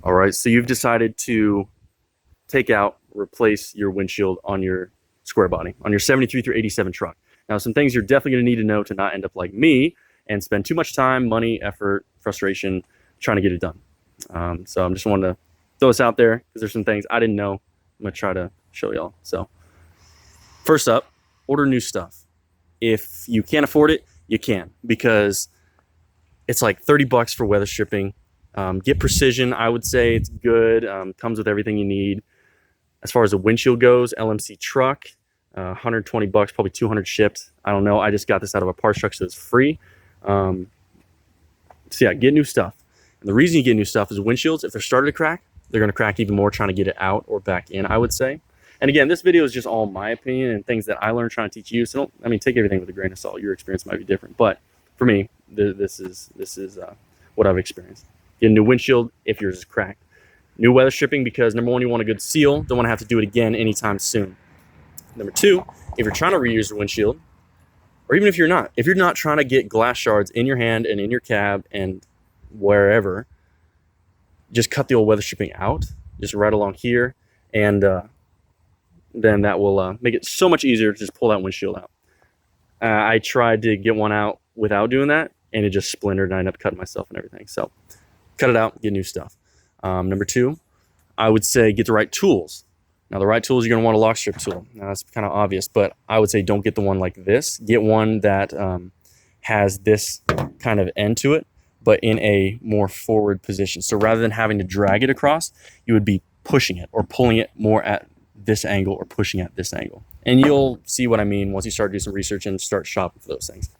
All right, so you've decided to take out, replace your windshield on your Squarebody, on your 73 through 87 truck. Now, some things you're definitely going to need to know to not end up like me and spend too much time, money, effort, frustration trying to get it done. So I'm just wanting to throw this out there because there's some things I didn't know. I'm going to try to show y'all. So first up, order new stuff. If you can't afford it, you can, because it's like 30 bucks for weather stripping. Get Precision. I would say it's good. Comes with everything you need. As far as the windshield goes, LMC truck, 120 bucks, probably 200 shipped. I don't know. I just got this out of a parts truck, so it's free. So yeah, get new stuff. And the reason you get new stuff is windshields, if they're starting to crack, they're going to crack even more trying to get it out or back in, I would say. And again, this video is just all my opinion and things that I learned trying to teach you. So take everything with a grain of salt. Your experience might be different, but for me, this is what I've experienced. Get a new windshield if yours is cracked. New weather stripping, because number one, you want a good seal. Don't want to have to do it again anytime soon. Number two, if you're trying to reuse your windshield, or even if you're not trying to get glass shards in your hand and in your cab and wherever, just cut the old weather stripping out, just right along here, and then that will make it so much easier to just pull that windshield out. I tried to get one out without doing that, and it just splintered, and I ended up cutting myself and everything. So cut it out, get new stuff. Number two, I would say get the right tools. Now, the right tools, you're going to want a lock strip tool. Now, that's kind of obvious, but I would say don't get the one like this. Get one that has this kind of end to it, but in a more forward position. So rather than having to drag it across, you would be pushing it or pulling it more at this angle or pushing at this angle. And you'll see what I mean once you start doing some research and start shopping for those things.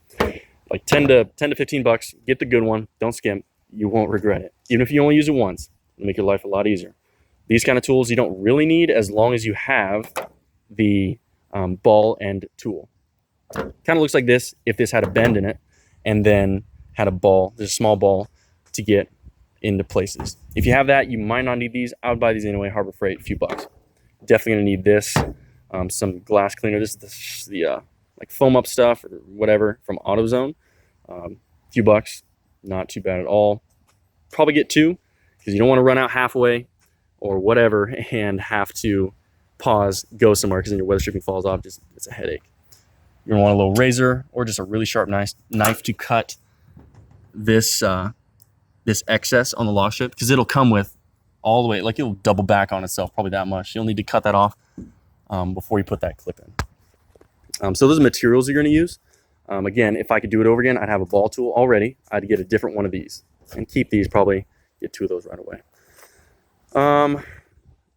Like 10 to 15 bucks, get the good one. Don't skimp. You won't regret it. Even if you only use it once, it'll make your life a lot easier. These kind of tools you don't really need as long as you have the ball end tool. Kind of looks like this if this had a bend in it and then had a ball, there's a small ball to get into places. If you have that, you might not need these. I would buy these anyway, Harbor Freight, a few bucks. Definitely gonna need this, some glass cleaner. This is the like foam up stuff or whatever from AutoZone. A few bucks, not too bad at all. Probably get two because you don't want to run out halfway or whatever and have to pause, go somewhere, because then your weather stripping falls off. Just it's a headache. You're gonna want a little razor or just a really sharp knife to cut this this excess on the lock strip, because it'll come with all the way, like it'll double back on itself, probably that much. You'll need to cut that off before you put that clip in. So those are materials you're going to use. Again, if I could do it over again, I'd have a ball tool already. I'd get a different one of these and keep these, probably get two of those right away.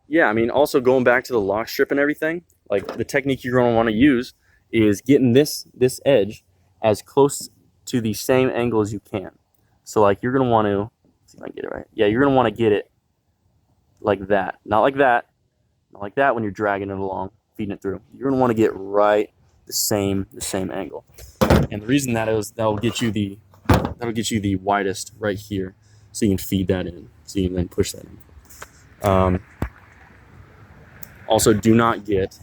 Yeah, also going back to the lock strip and everything, like the technique you're going to want to use is getting this edge as close to the same angle as you can. So like you're going to want to, see if I can get it right. Yeah, you're going to want to get it like that, not like that, not like that when you're dragging it along, feeding it through. You're going to want to get right the same angle. And the reason that is, that'll get you the widest right here, so you can feed that in, so you can then push that in. Also, do not get,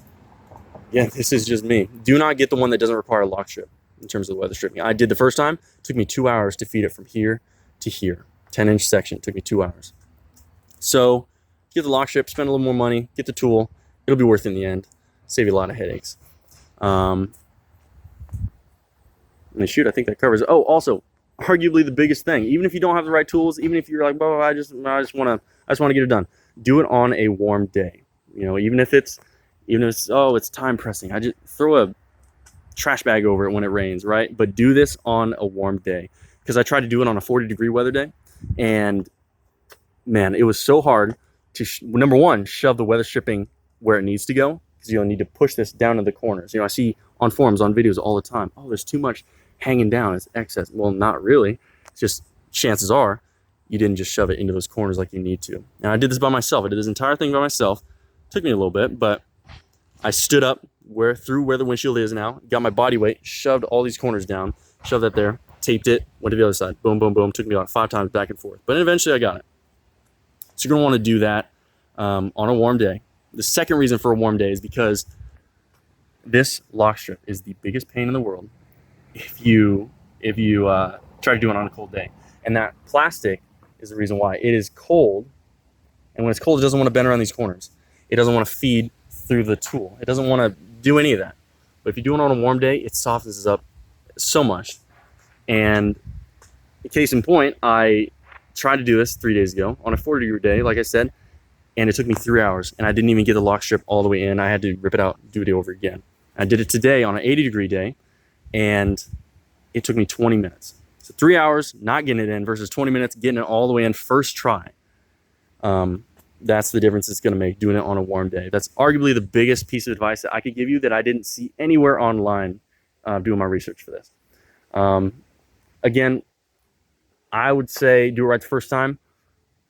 this is just me, do not get the one that doesn't require a lock strip in terms of the weather stripping. I did the first time, it took me 2 hours to feed it from here to here, 10-inch section, it took me 2 hours. So get the lock strip, spend a little more money, get the tool, it'll be worth it in the end, save you a lot of headaches. And shoot, I think that covers it. Oh, also, arguably the biggest thing, even if you don't have the right tools, even if you're like, oh, I just want to get it done, do it on a warm day. Even if it's it's time pressing, I just throw a trash bag over it when it rains, right? But do this on a warm day, because I tried to do it on a 40-degree weather day, and man, it was so hard to number one, shove the weather stripping where it needs to go, because you'll need to push this down to the corners. I see on forums, on videos all the time, oh, there's too much hanging down, it's excess. Well, not really. It's just chances are you didn't just shove it into those corners like you need to. And I did this by myself. I did this entire thing by myself. Took me a little bit, but I stood up through where the windshield is now, got my body weight, shoved all these corners down, shoved that there, taped it, went to the other side, boom, boom, boom. Took me about 5 times back and forth, but eventually I got it. So you're gonna want to do that on a warm day. The second reason for a warm day is because this lock strip is the biggest pain in the world if you try to do it on a cold day. And that plastic is the reason why. It is cold And when it's cold, it doesn't want to bend around these corners. It doesn't want to feed through the tool. It doesn't want to do any of that. But if you do it on a warm day, it softens up so much. And case in point, I tried to do this 3 days ago on a 40-degree day, like I said, and it took me 3 hours, and I didn't even get the lock strip all the way in. I had to rip it out, do it over again. I did it today on an 80-degree day, and it took me 20 minutes. So 3 hours not getting it in versus 20 minutes getting it all the way in first try. That's the difference it's going to make doing it on a warm day. That's arguably the biggest piece of advice that I could give you that I didn't see anywhere online doing my research for this. Again, I would say do it right the first time.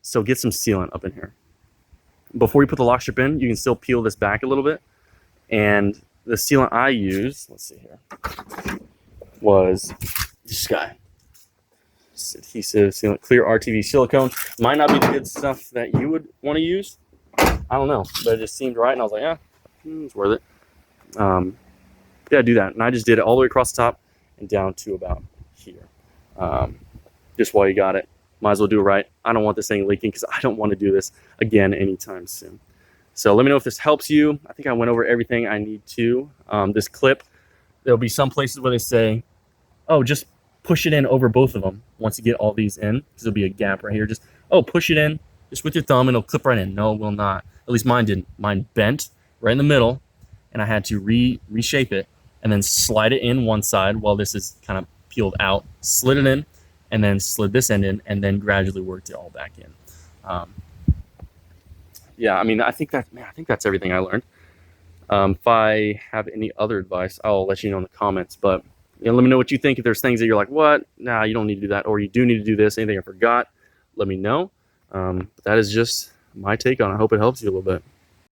So get some sealant up in here. Before you put the lock strip in, you can still peel this back a little bit. And the sealant I used, let's see here, was this guy. It's adhesive sealant, clear RTV silicone. Might not be the good stuff that you would want to use. I don't know, but it just seemed right. And I was like, yeah, it's worth it. Yeah, do that. And I just did it all the way across the top and down to about here. Just while you got it, might as well do it right. I don't want this thing leaking because I don't want to do this again anytime soon. So let me know if this helps you. I think I went over everything I need to. This clip, there'll be some places where they say, oh, just push it in over both of them once you get all these in, because there'll be a gap right here. Just, oh, push it in just with your thumb and it'll clip right in. No, it will not. At least mine didn't. Mine bent right in the middle, and I had to reshape it and then slide it in one side while this is kind of peeled out, slid it in, and then slid this end in, and then gradually worked it all back in. Yeah, I mean, I think that's everything I learned. If I have any other advice, I'll let you know in the comments. But let me know what you think. If there's things that you're like, what? Nah, you don't need to do that, or you do need to do this. Anything I forgot, let me know. But that is just my take on it. I hope it helps you a little bit.